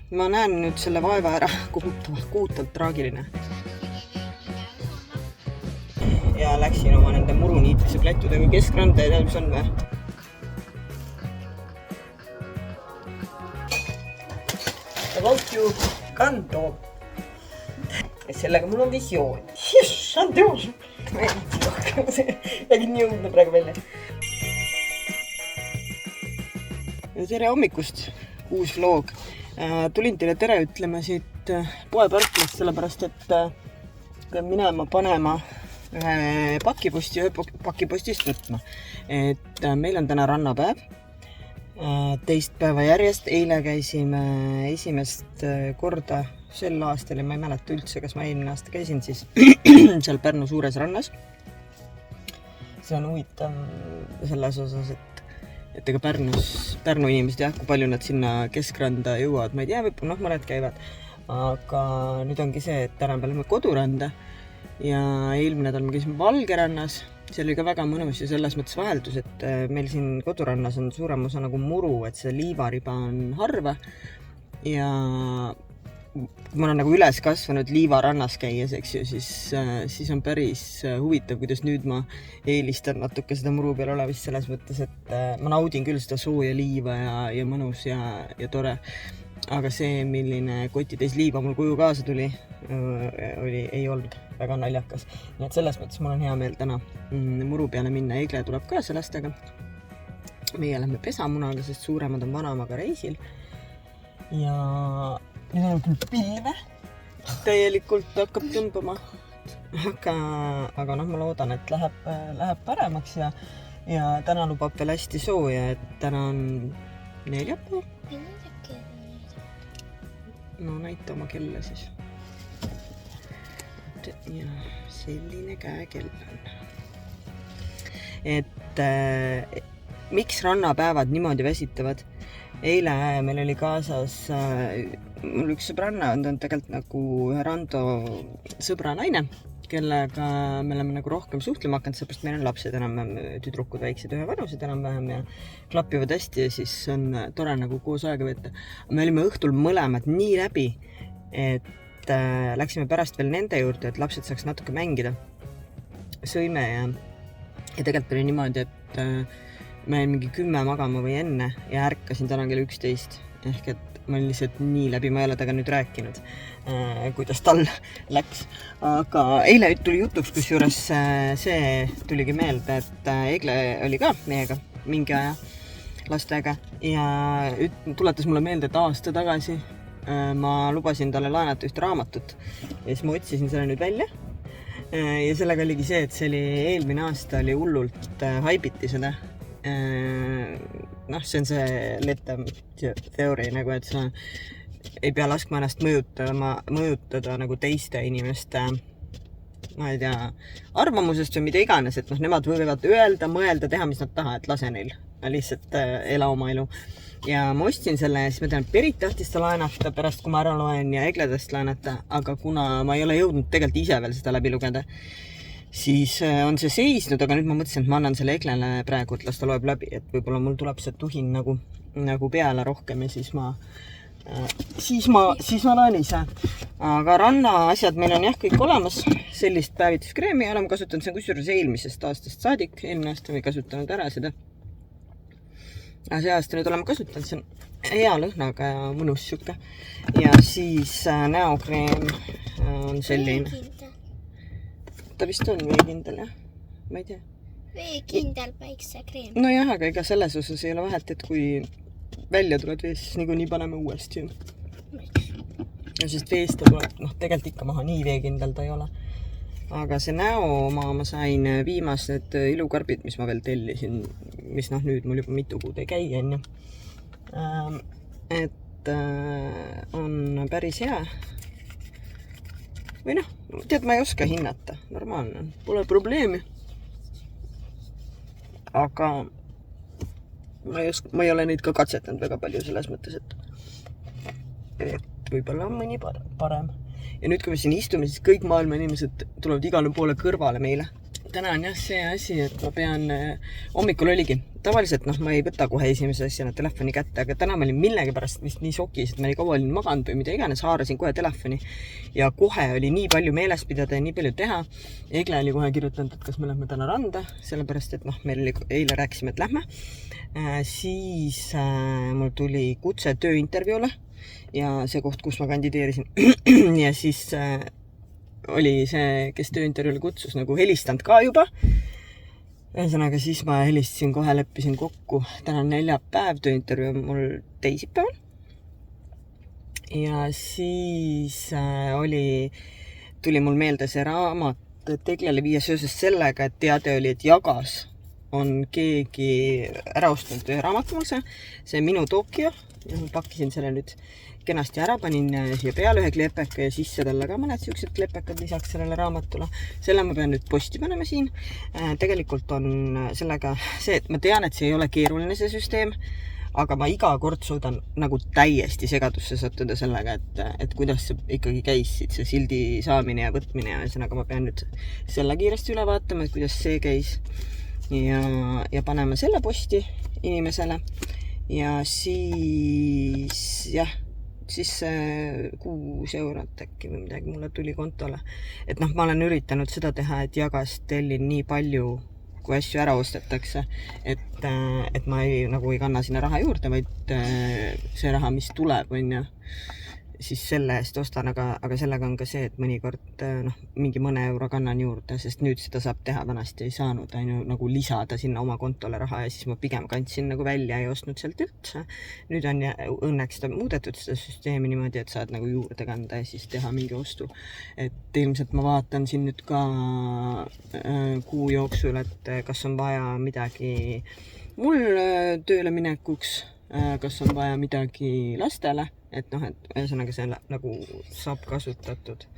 ma näen nüüd selle vaeva ära, kohutavalt traagiline. Ja läksin oma nende muruniitmise plätudega keskranda ja tead, mis on või? About you kanto. Ja sellega mul on visioon. Issand juhul. Ma ei viitsi rohkem, see lägin nii õudne praegu välja. Tere hommikust, uus vlog. Tulin teile tere ütlema siit poeparklast, sellepärast et pean minema panema ühe pakiposti, pakipostist võtma. Et meil on täna rannapäev, teist päeva järjest. Eile käisime esimest korda sel aastal ja ma ei mäleta üldse, kas ma eelmine aasta käisin siis seal Pärnu suures rannas. See on huvitav selles osas, et ega Pärnu inimesed jah, kui palju nad sinna keskranda jõuavad, ma ei tea, võib-olla mõned käivad, aga nüüd ongi see, et täna me oleme koduranda ja eelmine nädal me käisime Valgerannas, see oli ka väga mõnus ja selles mõttes vaheldus, et meil siin kodurannas on suurem osa nagu muru, et see liivariba on harva ja kui ma olen nagu üles kasvanud liivarannas käies, eks ju, siis on päris huvitav, kuidas nüüd ma eelistan natuke seda muru peal olevist selles mõttes, et ma naudin küll seda sooja liiva ja mõnus ja tore. Aga see, milline kotitäis liiva mul koju kaasa tuli, ei olnud väga naljakas. Nii et selles mõttes mul on hea meel täna muru peale minna. Egle tuleb kaasa lastega. Meie lähme pesamunaga, sest suuremad on vanamaga reisil. Ja nüüd on küll pilve, täielikult hakkab tõmbama, aga noh, ma loodan, et läheb paremaks ja täna lubab veel hästi sooja, et täna on neljapäev. No näita oma kella siis. Ja selline käekell on. Et miks rannapäevad niimoodi väsitavad? Eile meil oli kaasas mul üks sõbranna, on tegelikult nagu ühe rando sõbra naine, kellega me oleme nagu rohkem suhtlema hakanud, seepärast meil on lapsed enam tüdrukud väiksed ühe vanused enam-vähem ja klappivad hästi ja siis on tore nagu koos aega võtta. Me olime õhtul mõlemad nii läbi, et läksime pärast veel nende juurde, et lapsed saaks natuke mängida. Sõime ja tegelikult oli niimoodi, et ma olin mingi 10 magama või enne ja ärkasin täna kell 11. Ehk et ma olin lihtsalt nii läbi, ma ei ole temaga nüüd rääkinud, kuidas tal läks. Aga eile tuli jutuks, kusjuures see tuligi meelde, et Egle oli ka meiega mingi aja lastega ja tuletas mulle meelde, et aasta tagasi ma lubasin talle laenata ühte raamatut ja siis ma otsisin selle nüüd välja. Ja sellega oligi see, et see oli eelmine aasta oli hullult haibiti seda. Noh, see on see let-them theory, nagu, et sa ei pea laskma ennast mõjutada nagu teiste inimeste, ma ei tea, arvamusest või mida iganes, et noh, nemad võivad öelda, mõelda, teha, mis nad taha, et lase neil lihtsalt ela oma elu. Ja ma ostsin selle ja siis ma tean, et Berit tahtis ta laenata pärast, kui ma ära loen ja Egledest laenata, aga kuna ma ei ole jõudnud tegelikult ise veel seda läbi lugeda, siis on see seisnud, aga nüüd ma mõtlesin, et ma annan selle Eglele praegu, et las ta loeb läbi, et võib-olla mul tuleb see tuhin nagu peale rohkem ja siis ma loen ise. Aga ranna asjad meil on jah kõik olemas, sellist päevituskreemi oleme kasutanud, see on kusjuures eelmisest aastast saadik, eelmine aasta me kasutanud ära seda. Ja see aasta nüüd oleme kasutanud, see on hea lõhnaga ja mõnus siuke. Ja siis näokreem on selline. Ta vist on veekindel, jah? Ma ei tea. Veekindel päiksekreem. No jah, aga ega selles osas ei ole vahet, et kui välja tuled vees, siis nii paneme uuesti. Ja sest veest tuleb, tegelikult ikka maha, nii veekindel ta ei ole. Aga see näo oma ma sain viimased ilukarbid, mis ma veel tellisin, mis nüüd mul juba mitu kuud ei käi, enne. Et on päris hea. Või tead, ma ei oska hinnata. Normaalne, pole probleemi. Aga ma ei ole neid ka katsetanud väga palju selles mõttes, et võib-olla on mõni parem. Ja nüüd, kui me siin istume, siis kõik maailma inimesed tulevad igale poole kõrvale meile. Täna on jah see asi, et ma pean, hommikul oligi, tavaliselt ma ei võta kohe esimese asjana telefoni kätte, aga täna ma olin millegipärast vist nii šokis, et ma nii kaua olin maganud või mida iganes, haarasin kohe telefoni ja kohe oli nii palju meeles pidada ja nii palju teha. Egle oli kohe kirjutanud, et kas me lähme täna randa, sellepärast, et meil oli, eile rääkisime, et lähme. Siis mul tuli kutse tööintervjuule ja see koht, kus ma kandideerisin. Ja siis oli see, kes tööintervjuule kutsus, nagu helistanud ka juba. Ühesõnaga, siis ma helistasin kohe, leppisin kokku. Täna on 4. päev, tööintervjuu on mul teisipäeval. Ja siis tuli mul meelde see raamat, et Eglele viia seoses sellega, et teade oli, et Jagas on keegi ära ostnud ühe raamatulse. See Minu Tokyo. Ja ma pakkisin selle nüüd kenasti ära, panin siia peale ühe klepeka ja sisse talle ka mõned siuksed klepekad lisaks sellele raamatule. Selle ma pean nüüd posti panema siin. Tegelikult on sellega see, et ma tean, et see ei ole keeruline see süsteem, aga ma iga kord suudan nagu täiesti segadusse sattuda sellega, et kuidas see ikkagi käis see sildi saamine ja võtmine ja ühesõnaga ma pean nüüd selle kiiresti üle vaatama, et kuidas see käis ja panema selle posti inimesele ja siis jah, siis 6 eurot äkki või midagi mulle tuli kontole. Et ma olen üritanud seda teha, et Jagas tellin nii palju, kui asju ära ostetakse, et ma ei kanna sinna raha juurde, vaid see raha, mis tuleb, on ja siis selle eest ostan, aga sellega on ka see, et mõnikord mingi mõne euro kannan juurde, sest nüüd seda saab teha, vanasti ei saanud nagu lisada sinna oma kontole raha ja siis ma pigem kandsin nagu välja ja ostnud sealt üldse. Nüüd on õnneks seda muudetud seda süsteemi niimoodi, et saad nagu juurde kanda ja siis teha mingi ostu. Et ilmselt ma vaatan siin nüüd ka kuu jooksul, et kas on vaja midagi mul tööle minekuks, kas on vaja midagi lastele, et ühesõnaga see nagu saab kasutatud.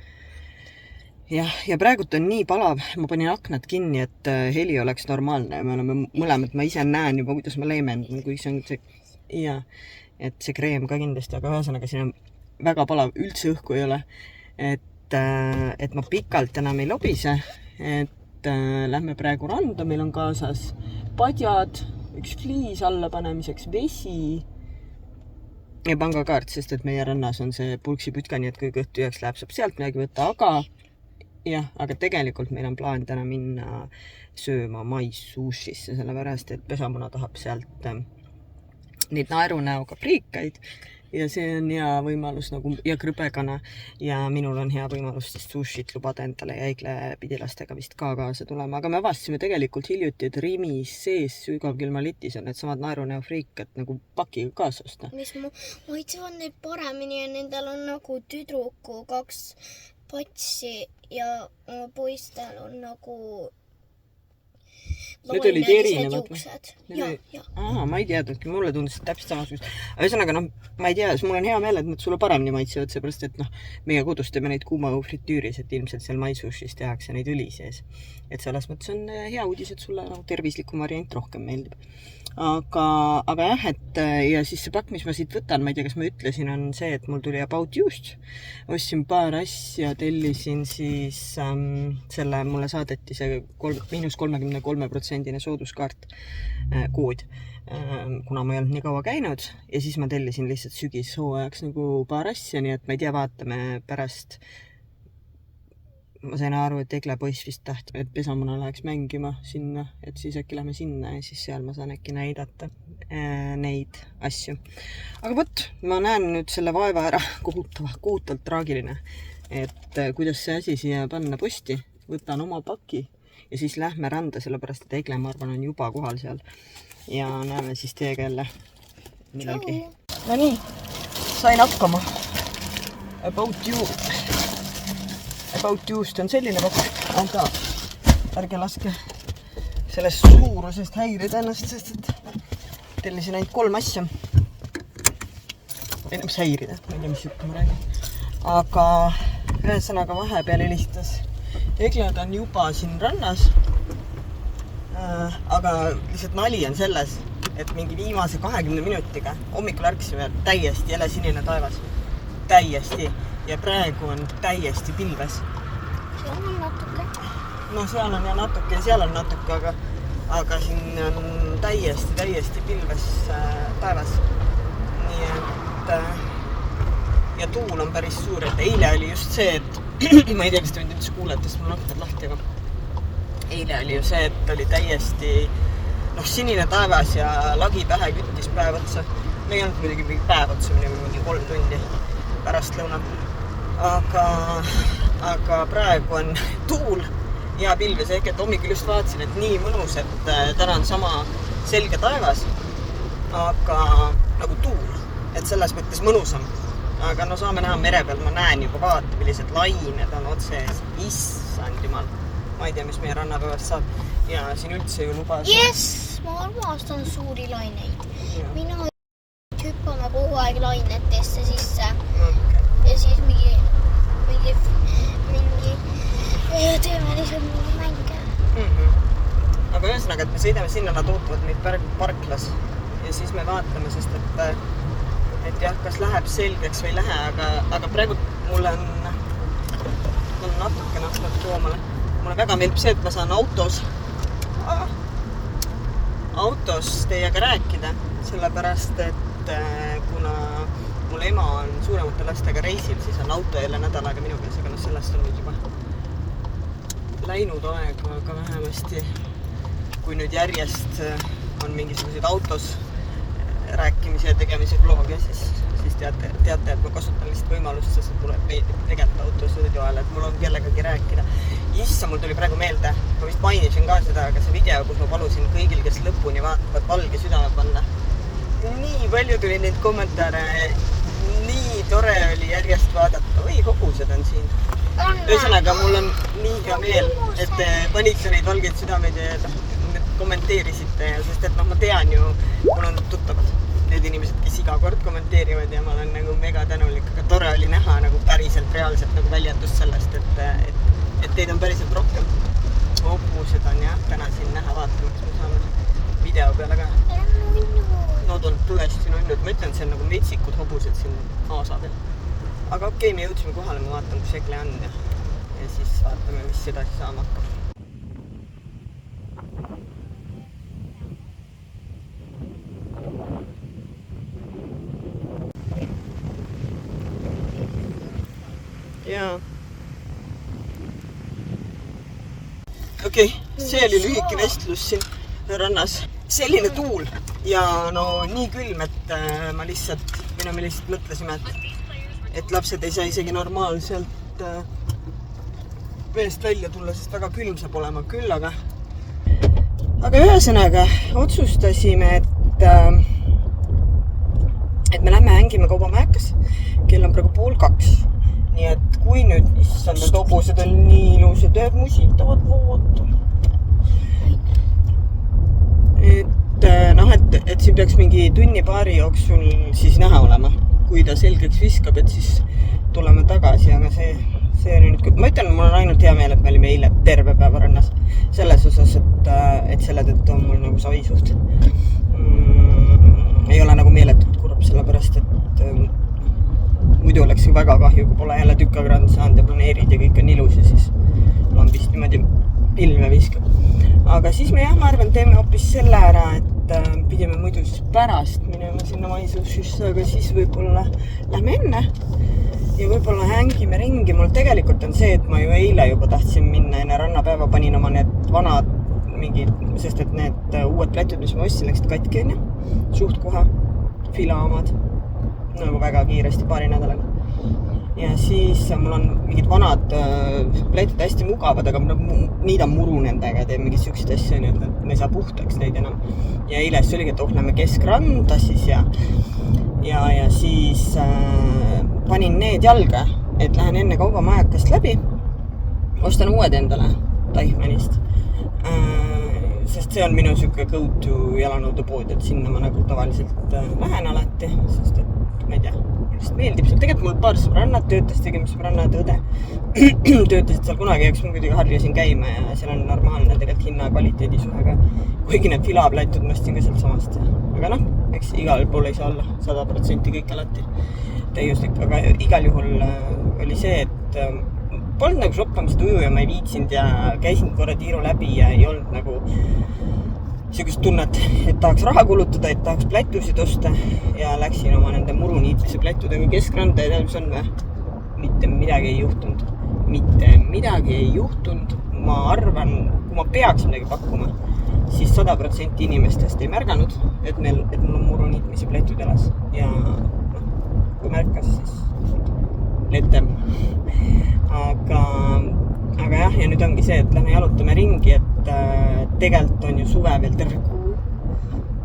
Ja praegult on nii palav, ma panin aknad kinni, et heli oleks normaalne ja me oleme mõlemad, ma ise näen juba, kuidas ma leemendan, kui see on see, ja, et see kreem ka kindlasti, aga ühesõnaga siin on väga palav, üldse õhku ei ole, et ma pikalt enam ei lobise, et lähme praegu randa, meil on kaasas padjad, üks fliis alla panemiseks, vesi ja pangakaart, sest et meie rannas on see pulksiputka, nii et kui kõht tühjaks läheb, saab sealt midagi võtta, aga tegelikult meil on plaan täna minna sööma maissushisse, sellepärast, et pesamuna tahab sealt neid naerunäoga friikaid ja see on hea võimalus nagu, ja krõbekana ja minul on hea võimalus siis sushit lubada endale ja Egle pidi lastega vist ka kaasa tulema, aga me avastasime tegelikult hiljuti, et Rimis sees sügavkülmalitis on need samad naerunäofriikad nagu pakiga kaasa osta. Mis ma maitsevad neid paremini ja nendel on nagu tüdruku 2 patsi ja poistel on nagu need olid erinevad. Ma ei teadnudki, mulle tundus täpselt samasugust. Ühesõnaga, ma ei tea, mul on hea meel, et nad sulle paremini maitsevad, seepärast, et meie kodus teeme neid kuumaõhu fritüüris, et ilmselt seal maissushis tehakse neid õli sees. Et selles mõttes on hea uudis, et sulle tervislikum variant rohkem meeldib. Aga jah, ja siis see pakk, mis ma siit võtan, ma ei tea, kas ma ütlesin, on see, et mul tuli About You'st. Ostsin paar asja, tellisin siis selle, mulle saadeti see -33% sooduskaart kood, kuna ma ei olnud nii kaua käinud ja siis ma tellisin lihtsalt sügishooajaks nagu paar asja, nii et ma ei tea, vaatame pärast. Ma sain aru, et Egle poiss vist tahti, et pesamuna läheks mängima sinna, et siis äkki lähme sinna ja siis seal ma saan äkki näidata neid asju. Aga võt, ma näen nüüd selle vaeva ära, kohutavalt traagiline, et kuidas see asi siia panna posti, võtan oma paki ja siis lähme randa, sellepärast, et Egle, ma arvan, on juba kohal seal ja näeme siis teiega jälle midagi. No nii, sain hakkama. About You'st on selline pakk, aga ärge laske sellest suurusest häirida ennast, sest et tellisin ainult 3 asja. Ei mis häirida, ma ei tea, mis juttu ma räägin. Aga ühesõnaga vahepeal helistas Egle, ta on juba siin rannas. Aga lihtsalt nali on selles, et mingi viimase 20 minutiga hommikul ärkasime täiesti jälle sinine taevas. Täiesti. Ja praegu on täiesti pilves. Seal on natuke. No seal on ja natuke ja seal on natuke, aga siin on täiesti pilves päevas. Nii et ja tuul on päris suur, et eile oli just see, et ma ei tea, kas te mind üldse kuulete, sest mul aknad lahti, aga eile oli ju see, et oli täiesti sinine taevas ja lagi pähe küttis päev otsa. Me ei olnud muidugi mingi päev otsa, mingi 3 tundi pärast lõuna. Aga praegu on tuul ja pilves, ehk et hommikul just vaatasin, et nii mõnus, et täna on sama selge taevas, aga nagu tuul, et selles mõttes mõnusam. Aga saame näha mere peal, ma näen juba vaata, millised lained on otse ees. Issand jumal, ma ei tea, mis meie rannapäevast saab. Ja siin üldse ju lubas. Ma armastan suuri laineid. Mina hüppame kogu aeg lainetesse sisse. Ja siis mingi teeme lihtsalt mingi mänge. Aga ühesõnaga, et me sõidame sinna, nad ootavad meid parklas ja siis me vaatame, sest et jah, kas läheb selgeks või ei lähe, aga praegu mul on natuke koomale. Mulle väga meeldib see, et ma saan autos teiega rääkida, sellepärast, et kuna mul ema on suuremate lastega reisil, siis on auto jälle nädal aega minu käes, aga sellest on nüüd juba läinud aega, aga vähemasti kui nüüd järjest on mingisuguseid autos rääkimise ja tegemise vlogi, siis teate, et ma kasutan lihtsalt võimalust, sest mulle meeldib tegelikult autosõidu ajal, et mul on kellegagi rääkida. Issa, mul tuli praegu meelde, ma vist mainisin ka seda, aga see video, kus ma palusin kõigil, kes lõpuni vaatavad, valge südame panna. Nii palju tuli neid kommentaare, nii tore oli järjest vaadata. Oi, hobused on siin. Ühesõnaga, mul on nii hea meel, et te panite neid valgeid südameid ja kommenteerisite, sest et ma tean ju, mul on tuttavad need inimesed, kes iga kord kommenteerivad ja ma olen nagu mega tänulik, aga tore oli näha nagu päriselt, reaalselt nagu väljendust sellest, et teid on päriselt rohkem. Hobused on jah, täna siin näha vaatamaks, me saame video peale ka. Nad on tõesti nunnud, ma ütlen, see on nagu metsikud hobused siin aasa peal. Aga okei, me jõudsime kohale, ma vaatan, kus Egle on ja siis vaatame, mis edasi saama hakkab. Jaa. Okei, see oli lühike vestlus siin rannas. Selline tuul ja nii külm, et me lihtsalt mõtlesime, et lapsed ei saa isegi normaalselt veest välja tulla, sest väga külm saab olema küll, aga ühesõnaga otsustasime, et me lähme hängime Kaubamajakas, kell on praegu 1:30. Nii et kui nüüd, issand, need hobused on nii ilusad, musitavad vaata. Et siin peaks mingi tunni-paari jooksul siis näha olema. Kui ta selgeks viskab, et siis tuleme tagasi, aga see oli nüüd... Ma ütlen, mul on ainult hea meel, et me olime eile terve päeva rannas. Selles osas, et selle tõttu on mul nagu saisuht. Ei ole nagu meeletult kurb, sellepärast, et muidu oleks väga kahju, kui pole jälle tükkagrand saanud ja planeerid ja kõik on ilus ja siis lambist niimoodi pilve viskab. Aga siis ma arvan, teeme hoopis selle ära, et pidime muidu siis pärast minema sinna maisuussisse, aga siis võib-olla lähme enne ja võib-olla hängime ringi. Mul tegelikult on see, et ma ju eile juba tahtsin minna enne rannapäeva, panin oma need vanad mingid, sest et need uued plätud, mis ma ostsin, läksid katki enne, suht kohe, fila omad. Nagu väga kiiresti paari nädalaga. Ja siis mul on mingid vanad plätid hästi mugavad, aga niidan muru nendega ja teen mingid siuksed asju, nii et me ei saa puhtaks neid enam. Ja eile siis oligi, et lähme keskranda siis ja siis panin need jalga, et lähen enne Kaubamajakast läbi, ostan uued endale Teichmannist. Sest see on minu siuke go-to jalanõudepood, et sinna ma nagu tavaliselt lähen alati, sest et ma ei tea, lihtsalt meeldib seal. Tegelikult mul paar sõbrannad töötas, tegime sõbrannad õde. Töötasid seal kunagi, eks ma kuidagi harjasin käima ja seal on normaalne tegelikult hinna kvaliteedisuhega. Kuigi need filaplätud ma ostin ka sealt samast. Aga eks igal pool ei saa olla 100% kõik alati täiuslik, aga igal juhul oli see, et polnud nagu shoppamist uju ja ma ei viitsinud ja käisin korra tiiru läbi ja ei olnud nagu siukest tunnet, et tahaks raha kulutada, et tahaks plätusid osta ja läksin oma nende muruniitmise plätudega keskranda ja tead, mis on või? Mitte midagi ei juhtunud. Mitte midagi ei juhtunud. Ma arvan, kui ma peaks midagi pakkuma, siis 100% inimestest ei märganud, et mul on muruniitmise plätud jalas. Ja kui märkas, siis letem. Aga jah, ja nüüd ongi see, et lähme jalutame ringi, et tegelikult on ju suve veel terve kuu.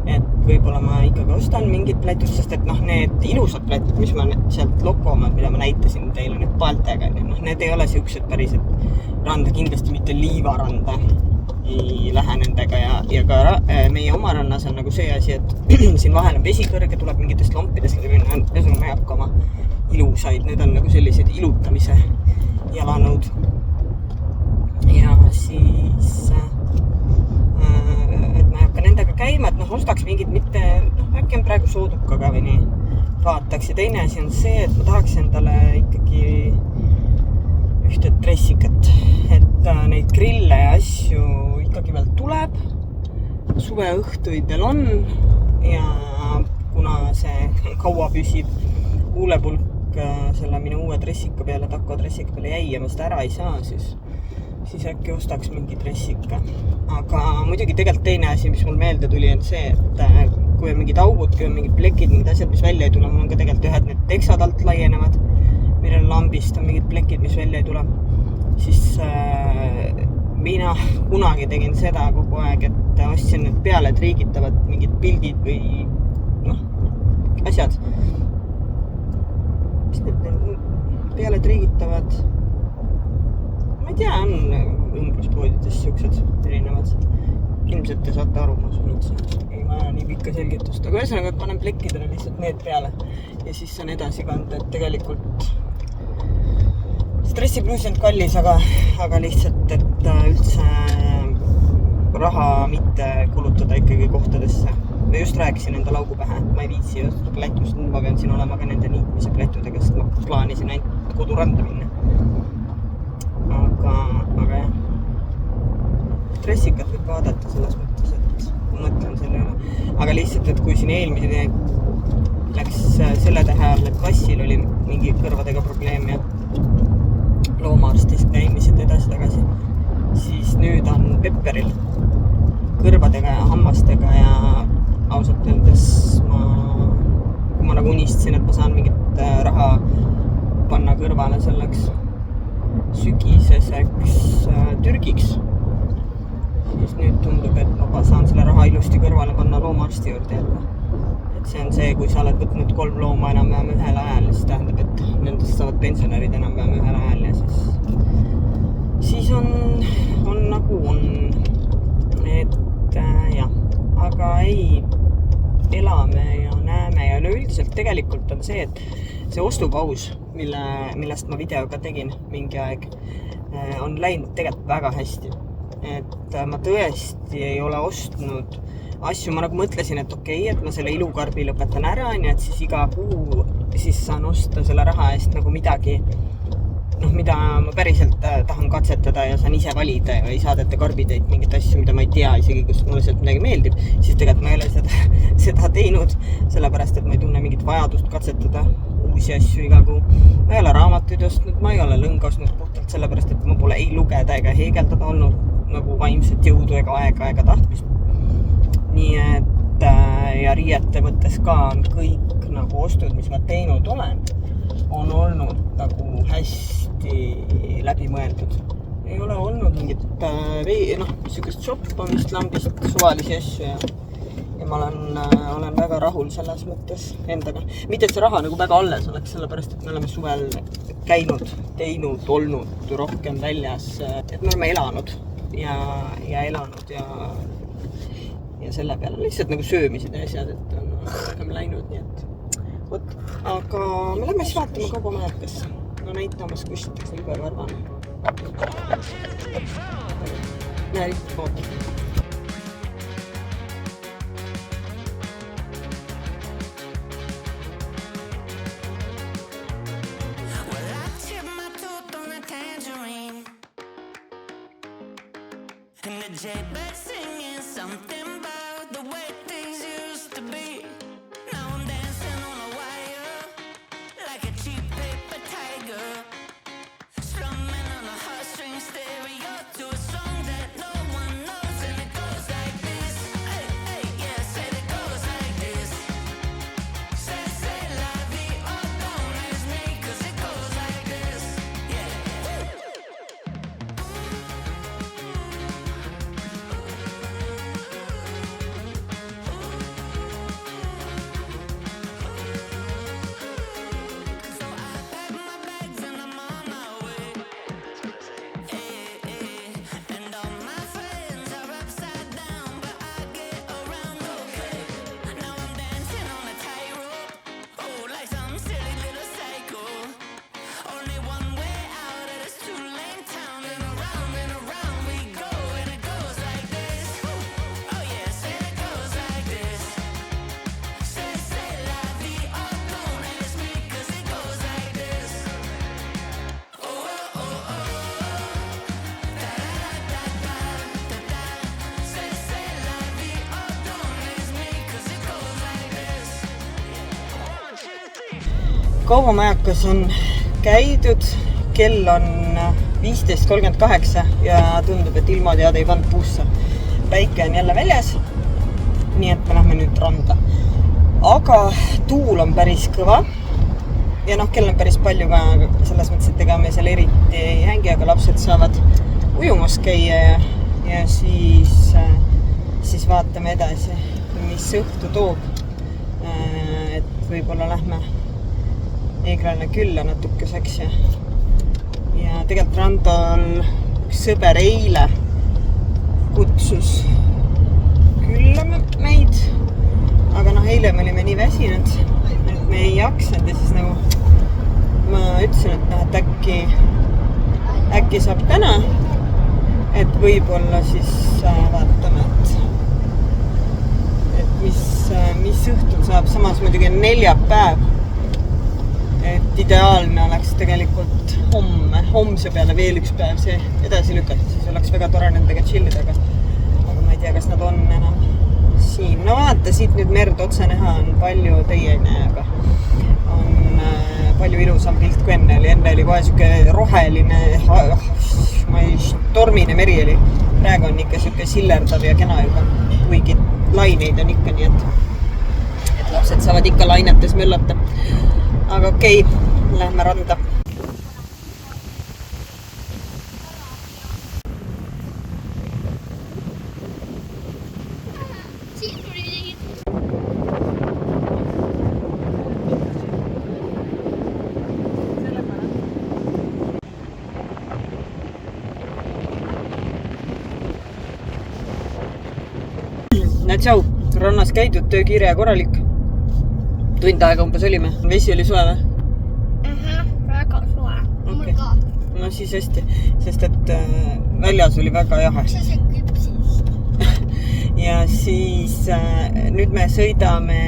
Et võib-olla ma ikkagi ostan mingid plätud, sest et need ilusad plätud, mis ma sealt Lokomaad, mida ma näitasin teile, need paltega, need ei ole siuksed päriselt randa, kindlasti mitte liivaranda ei lähe nendega ja ka meie oma rannas on nagu see asi, et siin vahel on vesi kõrge, tuleb mingitest lompidest, ühesõnaga ma ei hakka oma ilusaid, need on nagu sellised ilutamise jalanõud. Ja siis, et ma ei hakka nendega käima, et ostaks mingid mitte, äkki on praegu soodukaga või nii, vaataks. Ja teine asi on see, et ma tahaks endale ikkagi ühte dressikat, et neid grille ja asju ikkagi veel tuleb, suveõhtuid veel on ja kuna see kaua püsib huulepulk selle minu uue dressika peale, Taco dressika peale jäi ja ma seda ära ei saa, siis äkki ostaks mingi dressika. Aga muidugi tegelikult teine asi, mis mul meelde tuli, on see, et kui on mingid augud, kui on mingid plekid, mingid asjad, mis välja ei tule, mul on ka tegelikult ühed need teksad alt laienevad, millel lambist on mingid plekid, mis välja ei tule, siis mina kunagi tegin seda kogu aeg, et ostsin need peale triigitavad mingid pildid või asjad. Mis need peale triigitavad? Ma ei tea, on õmbluspoodides siuksed erinevad. Ilmselt te saate aru, ma usun üldse. Ei vaja nii pikka selgitust. Aga ühesõnaga, et panen plekkidele lihtsalt need peale ja siis saan edasi kanda, et tegelikult stressipluus on kallis, aga lihtsalt, et üldse raha mitte kulutada ikkagi kohtadesse. Ma just rääkisin enda laugu pähe, et ma ei viitsi just plätust, ma pean siin olema ka nende niitmise plätudega, sest ma plaanisin ainult koduranda minna. Aga jah, dressikat võib vaadata selles mõttes, et ma mõtlen selle üle. Aga lihtsalt, et kui siin eelmise läks selle tähe all, et Vassil oli mingi kõrvadega probleem ja loomaarstis käimised edasi-tagasi, siis nüüd on Pepperil kõrvadega ja hammastega ja ausalt öeldes kui ma nagu unistasin, et ma saan mingit raha panna kõrvale selleks sügiseseks Türgiks, siis nüüd tundub, et ma saan selle raha ilusti kõrvale panna loomaarsti juurde jälle. Et see on see, kui sa oled võtnud 3 looma enam-vähem ühel ajal, siis tähendab, et nendest saavad pensionärid enam-vähem ühel ajal ja siis on nagu on. Et jah, aga ei, elame ja näeme ja üleüldiselt tegelikult on see, et see ostupaus, millest ma videoga tegin mingi aeg, on läinud tegelikult väga hästi. Et ma tõesti ei ole ostnud asju, ma nagu mõtlesin, et okei, et ma selle ilukarbi lõpetan ära, et siis iga kuu siis saan osta selle raha eest nagu midagi, mida ma päriselt tahan katsetada ja saan ise valida ja ei saadeta karbiteid mingit asju, mida ma ei tea isegi, kus mulle sealt midagi meeldib, siis tegelikult ma ei ole seda teinud, sellepärast, et ma ei tunne mingit vajadust katsetada uusi asju iga kuu. Ma ei ole raamatuid ostnud, ma ei ole lõnga ostnud puhtalt sellepärast, et ma pole ei lugeda ega heegeldada olnud nagu vaimset jõudu ega aega tahtmist. Nii et ja riiete mõttes ka on kõik nagu ostud, mis ma teinud olen, on olnud nagu hästi läbimõeldud. Ei ole olnud mingit niisugust shoppamist lambist, suvalisi asju ja ma olen väga rahul selles mõttes endaga. Mitte, et see raha nagu väga alles oleks, sellepärast, et me oleme suvel käinud, teinud, olnud rohkem väljas, et me oleme elanud ja elanud ja selle peale lihtsalt nagu söömised ja asjad, et on rohkem läinud, nii et võt. Aga me lähme siis vaatama kaubamajakasse. No näitamas kust Silbervarvan. Näe, ootab. And the jailbird singing something about kaubamajakas on käidud, kell on 15:38 ja tundub, et ilmateade ei pannud puusse. Päike on jälle väljas, nii et me lähme nüüd randa. Aga tuul on päris kõva ja kell on päris palju ka selles mõttes, et ega me seal eriti ei hängi, aga lapsed saavad ujumas käia ja siis vaatame edasi, mis õhtu toob. Et võib-olla lähme Eglale külla natukeseks ja tegelikult Randol üks sõber eile kutsus külla meid, aga eile me olime nii väsinud, et me ei jaksanud ja siis ma ütlesin, et äkki saab täna, et võib-olla siis vaatame, et mis õhtul saab, samas muidugi on neljapäev, et ideaalne oleks tegelikult homse peale veel üks päev see edasi lükata, siis oleks väga tore nendega chillida, aga ma ei tea, kas nad on enam siin. No vaata, siit nüüd merd otse näha on palju teiene, aga on palju ilusam pilt kui enne oli kohe siuke roheline, tormine meri oli. Praegu on ikka siuke sillerdav ja kena juba, kuigi laineid on ikka nii, et lapsed saavad ikka lainetes möllata. Aga okei, lähme randa. Näed, tšau, rannas käidud, töökiire ja korralik. Tund aega umbes olime. Vesi oli soe või? Väga soe. Mul ka. No siis hästi, sest et väljas oli väga jahe. See küpsis. Ja siis nüüd me sõidame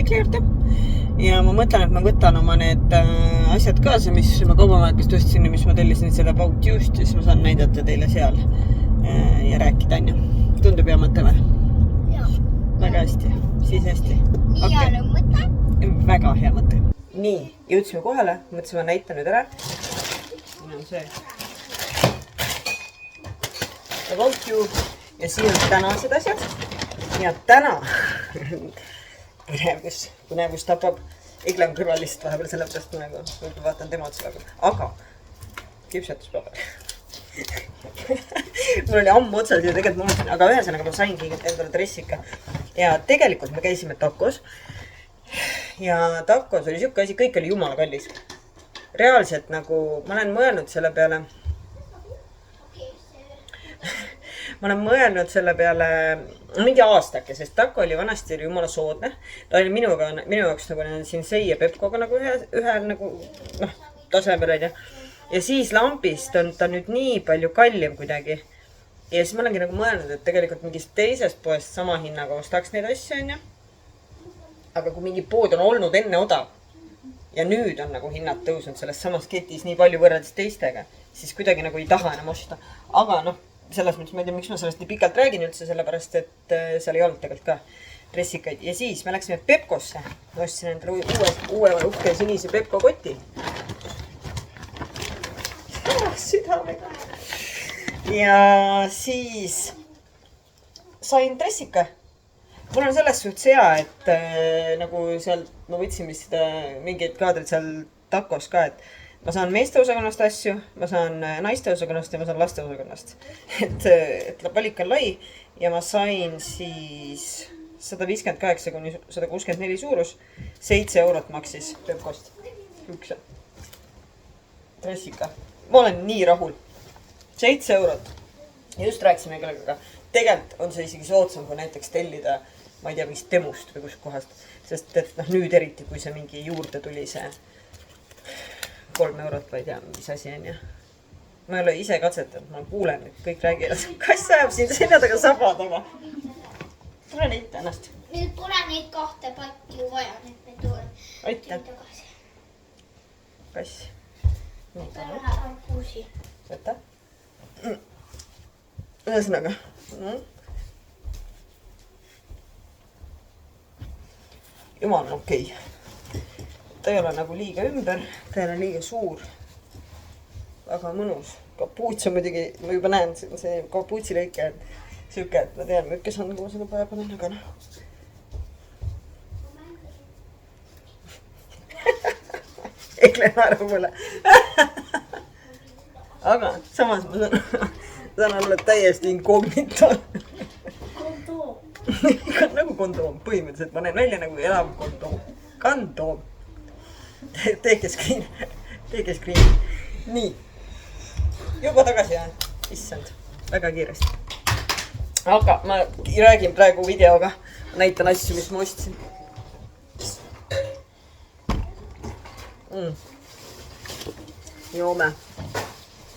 Egli juurde ja ma mõtlen, et ma võtan oma need asjad kaasa, mis ma kaubamajakast ostsin ja mis ma tellisin seda About You'st ja siis ma saan näidata teile seal ja rääkida, on ju. Tundub hea mõte või? Väga hästi, siis hästi. Nii hea mõte? Väga hea mõte. Nii, jõudsime kohale, mõtlesin ma näitan nüüd ära. Siin on see About You ja siin on tänased asjad. Ja täna põnevus tapab. Egli on kõrval lihtsalt vahepeal sellepärast ma vaatan tema otsa väga. Aga küpsetuspaber. Mul oli ammu otsas ja tegelikult mõtlesin, aga ühesõnaga ma saingi endale dressika. Ja tegelikult me käisime Tacos. Ja Tacos oli siuke asi, kõik oli jumala kallis. Reaalselt ma olen mõelnud selle peale mingi aastake, sest taco oli vanasti jumala soodne. Ta oli minu jaoks siin Sei ja Pepkoga ühel tasemel oli. Ja siis Lambist on ta nüüd nii palju kallim kuidagi. Ja siis ma olengi mõelnud, et tegelikult mingist teisest poest sama hinnaga ostaks neid asju, on ju. Aga kui mingi pood on olnud enne odav ja nüüd on hinnad tõusnud selles samas ketis nii palju võrreldes teistega, siis kuidagi ei taha enam osta. Aga selles mõttes ma ei tea, miks ma sellest nii pikalt räägin üldse, sellepärast, et seal ei olnud tegelikult ka dressikaid. Ja siis me läksime Pepkosse. Ma ostsin endale uue uhke sinise Pepko koti. Südamega. Ja siis sain dressika. Mul on selles suhtes hea, et seal ma võtsin vist mingeid kaadrid seal Tacos ka, et ma saan meeste osakonnast asju, ma saan naiste osakonnast ja ma saan laste osakonnast. Et valik on lai ja ma sain siis 158 kuni 164 suurus, 7 eurot maksis Pepkost. Üks dressika. Ma olen nii rahul. 7 eurot. Ja just rääkisime kellega. Tegelikult on see isegi soodsam, kui näiteks tellida, ma ei tea, mingist Temust või kus kohast. Sest et nüüd eriti, kui see mingi juurde tuli see 3 eurot, ma ei tea, mis asi on ja. Ma ei ole ise katsetanud, ma kuulen, et kõik räägivad. Kass ajab siin selja taga saba taga. Tule näita ennast. Meil pole neid 2 patti ju vaja, need me tulen. Aitäh. Kass. Lähe arbuusi. Võta. Ühesõnaga. Jumal on okei. ta ei ole nagu liiga ümber, ta ei ole liiga suur. Väga mõnus. Kapuuts on muidugi, ma juba näen, see kapuutsilõike on siuke, et ma tean, kes on, kui ma selle päeva panen, aga noh. Ekle naeru mulle. Aga samas ma saan olla täiesti inkognito. Kondoom. Nagu kondoom, põhimõtteliselt ma näen välja nagu elav kondoom. Kandoom. Teeke screen. Nii. Juba tagasi jään. Issand. Väga kiiresti. Aga ma räägin praegu videoga. Näitan asju, mis ma ostsin. Joome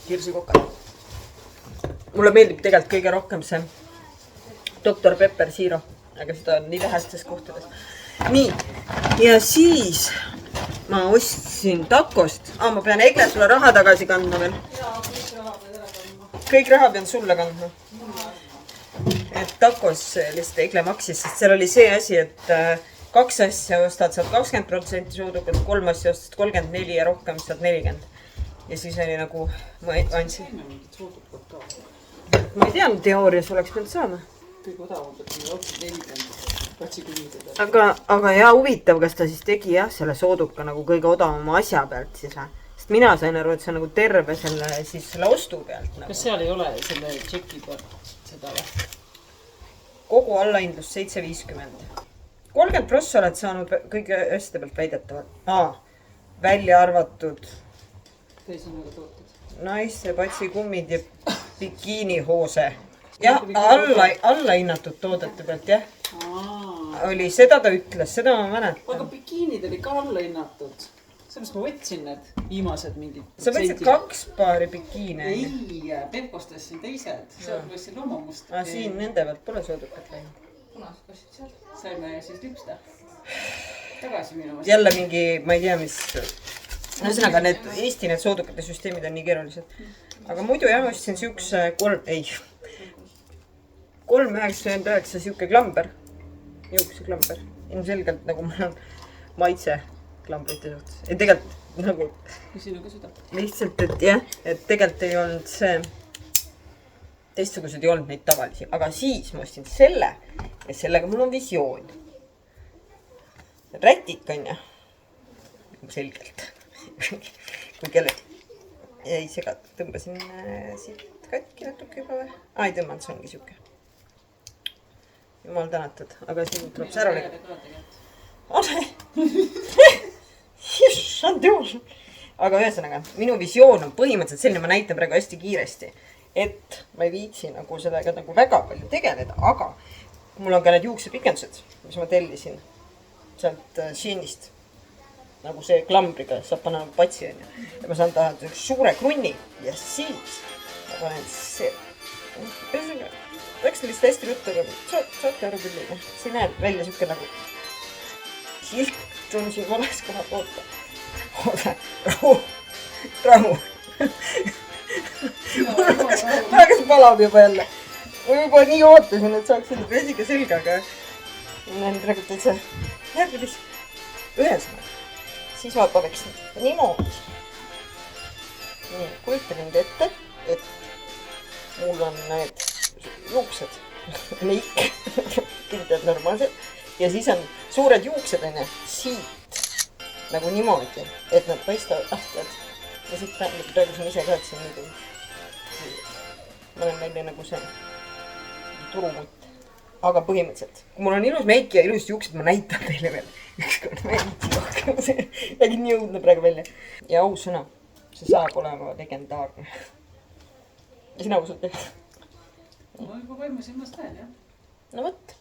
kirsikoka. Mulle meeldib tegelikult kõige rohkem see Dr. Pepper Zero, aga seda on nii vähestes kohtades. Nii, ja siis ma ostsin takost. Ma pean Egle sulle raha tagasi kandma veel. Kõik raha pean sulle kandma. Et takos lihtsalt Egle maksis, sest seal oli see asi, et 2 asja ostad, saad 20% soodukat, 3 asja ostad 34 ja rohkem saad 40. Ja siis oli nagu, ma andsin. Ma ei tean, teoorias oleks pidanud saama. Kõige odavalt, et meil otsi 40 patsikummidega. Aga ja huvitav, kas ta siis tegi jah, selle sooduka nagu kõige odavama asja pealt siis või? Sest mina sain aru, et see on nagu terve selle ostu pealt. Nagu. Kas seal ei ole selle tšeki pealt seda või? Kogu allahindlus 7,50. 30% oled saanud kõige asjade pealt väidetavalt. Välja arvatud teisinaga tooted. Naiste patsikummid ja bikiinihoose. Jah, alla hinnatud toodete pealt, jah. Oli, seda ta ütles, seda ma mäletan. Aga bikiinid oli ka alla hinnatud. Sellest ma võtsin need viimased mingid. Sa võtsid 2 paari bikiine. Ei, Pepkost tõstsin teised. Seal võtsin loomamust. Siin nende pealt pole soodukat läinud. Kunas kassid seal? Saime siis lüpsta. Tagasi minu vastu. Jälle mingi, ma ei tea, mis... Ühesõnaga, Eesti need soodukate süsteemid on nii keerulised. Aga muidu jah, ostsin siukse 3,99 siuke klamber. Juukse klamber. Ilmselgelt nagu mul on maitse klambrite suhtes. Et tegelikult nagu... Sinuga süda. Lihtsalt, et jah, et tegelikult ei olnud see... Teistsugused ei olnud neid tavalisi. Aga siis ma ostsin selle ja sellega mul on visioon. Rätik on ja. Selgelt. Kui kellel jäi segat, tõmbasin siit katki natuke juba või? Ei tõmmanud, see ongi siuke. Jumal tänatud, aga siin tuleb see ära lõigata. Issand juhul. Aga ühesõnaga, minu visioon on põhimõtteliselt selline, ma näitan praegu hästi kiiresti, et ma ei viitsi nagu sellega nagu väga palju tegeleda, aga mul on ka need juuksepikendused, mis ma tellisin sealt Sheinist. Nagu see klambriga saab panna nagu patsi on ju. Ja ma saan taha suure krunni ja siis ma panen see. Läks lihtsalt hästi ruttu, aga saate aru küll. See näeb välja siuke nagu silt on siin vales koha poolt. Rahu. Ma hakkas palab juba jälle. Ma juba nii ootasin, et saaks selle presiga selga, aga näen praegu täitsa järgis. Ühesõnaga. Siis ma paneks niimoodi. Nii, kujutan nüüd ette, et mul on need juuksed. Meik. Pildad normaalsed. Ja siis on suured juuksed on siit. Nagu niimoodi, et nad paistavad tead. Ja siit praegu siin ise ka, et see on nii. Ma olen välja nagu see turumutt. Aga põhimõtteliselt, kui mul on ilus meik ja ilus juuksed, ma näitan teile veel ükskord meik. Jägi nii õudne praegu välja. Ja aus sõna, see saab olema legendaarne. Ja sina usud teha? Ma juba vaimusilmast näen, jah. No võt,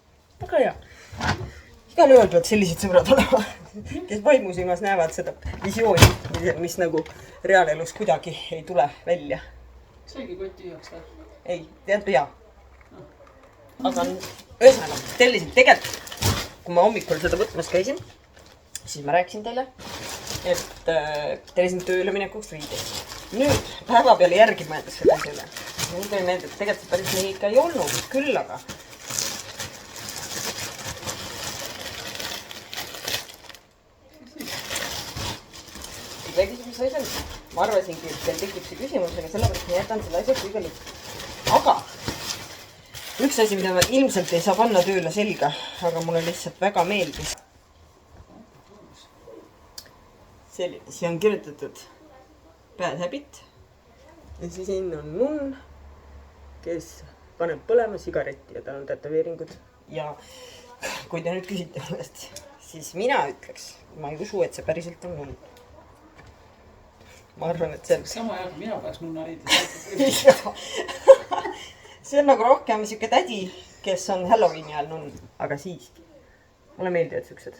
väga hea. Igal ühel peavad sellised sõbrad olema, kes vaimusilmas näevad seda visiooni, mis nagu reaalelus kuidagi ei tule välja. Saigi koti üheks või? Ei, tead pea. Aga ühesõnaga, tellisin tegelikult, kui ma hommikul seda võtmas käisin, siis ma rääkisin teile, et tellisin tööle minekuks riideid. Nüüd päeva peale järgi mõeldes seda selle. Nüüd tuli meelde, et tegelikult päris nii ikka ei olnud, küll aga. see asi on? Ma arvasingi, et teil tekib see küsimus, aga sellepärast ma jätan selle asja kõige lõppu. Aga üks asi, mida ma ilmselt ei saa panna tööle selga, aga mulle lihtsalt väga meeldis. Selline, siia on kirjutatud bad habit ja siis siin on nunn, kes paneb põlema sigaretti ja tal on tätoveeringud. Ja kui te nüüd küsite sellest, siis mina ütleks, ma ei usu, et see päriselt on nunn. Ma arvan, et see on... Sama hea, kui mina peaks nunna riidis. See on nagu rohkem siuke tädi, kes on Halloweeni ajal nunn, aga siiski. Mulle meeldivad siuksed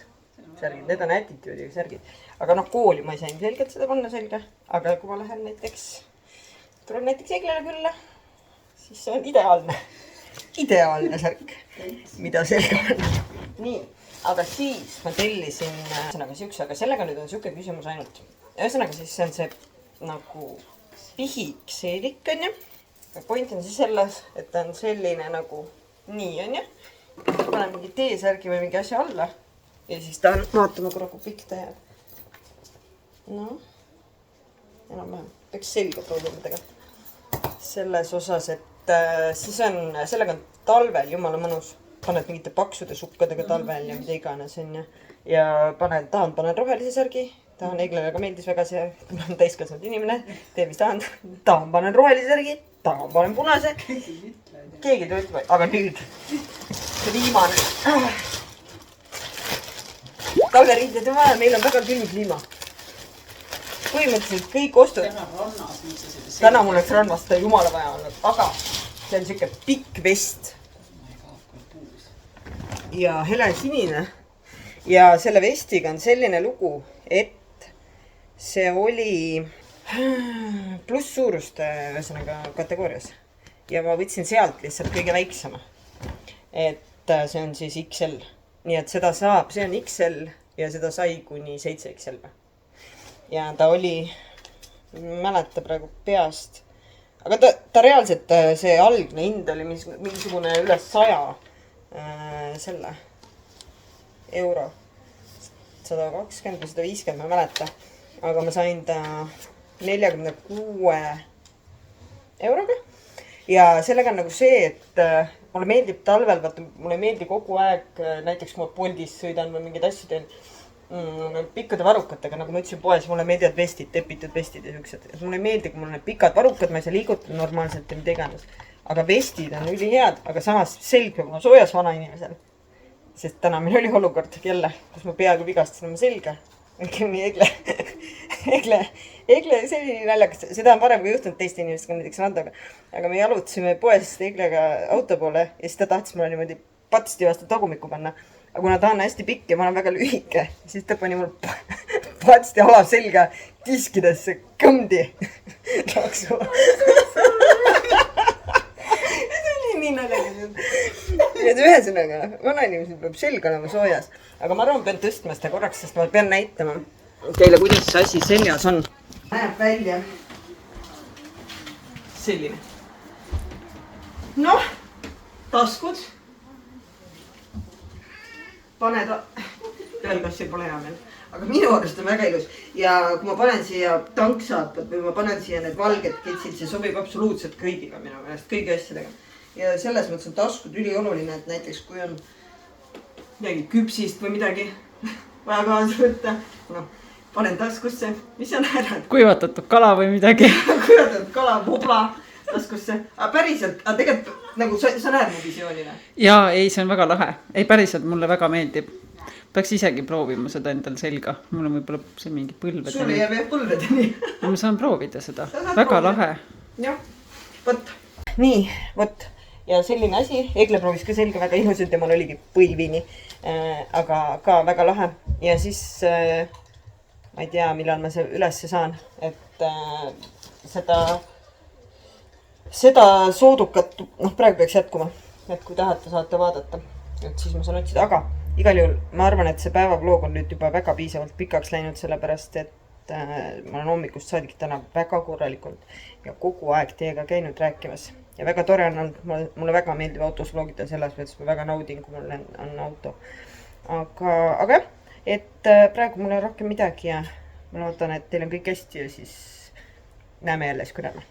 särgid, need on attitude'iga särgid. Aga noh, kooli ma ei saa ilmselgelt seda panna selga, aga kui ma lähen näiteks, tulen näiteks Eglele külla, siis see on ideaalne särk, mida selga panna. Nii, aga siis ma tellisin siukse, aga sellega nüüd on siuke küsimus ainult. Ühesõnaga siis see on see nagu pihikseelik, on ju. Point on siis selles, et ta on selline nagu nii, on ju. Panen mingi teesärgi või mingi asja alla. Ja siis ta on, vaatame korra, kui pikk ta jääb. No, enam-vähem. Peaks selga proovima tegelikult. Selles osas, et siis on, sellega on talvel jumala mõnus. Paned mingite paksude sukkadega talvel ja mida iganes, on ju. Ja panen rohelise särgi. Tahan Eglele ka meeldis väga see, kui ma olen täiskasvanud inimene. Tee, mis tahan panen rohelise särgi. Tahan panen punase. Keegi töötab, aga nüüd see viimane. Talveriided on vaja, meil on väga külm kliima. Põhimõtteliselt kõik ostud. Täna mul oleks rannast jumala vaja olnud, aga see on siuke pikk vest. Ja hele sinine. Ja selle vestiga on selline lugu, et see oli pluss suuruste kategoorias. Ja ma võtsin sealt lihtsalt kõige väiksema. Et see on siis XL. Nii et seda saab, see on XL ja seda sai kuni 7XL. Ja ta oli, mäleta praegu peast, aga ta reaalselt see algne hind oli mingisugune üle 100 selle euro. 120 või 150, ma mäleta. Aga ma sain ta 46 euroga. Ja sellega on nagu see, et mulle meeldib talvel, vaata, mulle ei meeldi kogu aeg, näiteks kui ma Boltis sõidan või mingid asju teen pikkade varukatega, nagu ma ütlesin poes, mulle meeldivad vestid, tepitud vestid ja siuksed. Mulle ei meeldi, kui mul on need pikad varukad, ma ei saa liigutada normaalselt ja mida iganes. Aga vestid on ülihead, aga samas selg peab olema soojas vana inimesel. Sest täna meil oli olukord jälle, kus ma peaaegu vigastasin oma selga. Egle, see oli naljakas. Seda on varem kui juhtunud teiste inimestega, näiteks Randaga. Aga me jalutasime poest Eglega auto poole ja siis ta tahtis mulle niimoodi patsti vastu tagumikku panna. Aga kuna ta on hästi pikk ja ma olen väga lühike, siis ta pani mul patsti ala selga kiskidesse kõmdi laksu. See oli nii naljakas. Ühesõnaga, vana inimesel peab selg olema soojas. Aga ma arvan, pean tõstma seda korraks, sest ma pean näitama teile, kuidas see asi seljas on. Näeb välja selline. Noh, taskud. Pane ta... Pealkassil pole hea meil. Aga minu arust on väga ilus. Ja kui ma panen siia tanksaapad või ma panen siia need valged kitsid, see sobib absoluutselt kõigiga minu meelest, kõigi asjadega. Ja selles mõttes on taskud ülioluline, et näiteks kui on midagi küpsist või midagi vaja kaasa võtta, no, panen taskusse, mis on ära? Kuivatatud kala või midagi. Kuivatatud kala, vobla taskusse. Aga päriselt, aga tegelikult nagu sa näed mu visioonile. Jaa, ei, see on väga lahe. Ei, päriselt mulle väga meeldib. Peaks isegi proovima seda endal selga. Mul on võib-olla see mingi põlvedeni. Sul jääb jah põlvedeni. Ma saan proovida seda. Väga lahe. Jah, võt. Nii, võt. Ja selline asi, Egle proovis ka selga väga ilus, et temal oligi põlvini, aga ka väga lahe. Ja siis, ma ei tea, millal ma see ülesse saan, et seda soodukat, noh, praegu peaks jätkuma, et kui tahate, saate vaadata, et siis ma saan otsida, aga igal juhul ma arvan, et see päevavlog on nüüd juba väga piisavalt pikaks läinud, sellepärast, et ma olen hommikust saadik täna väga korralikult ja kogu aeg teiega käinud rääkimas. Ja väga tore on olnud, mulle väga meeldib autos vlogida selles mõttes, ma väga naudin, kui mul on auto. Aga jah, et praegu mul on rohkem midagi ja ma loodan, et teil on kõik hästi ja siis näeme jälle, siis kui näeme.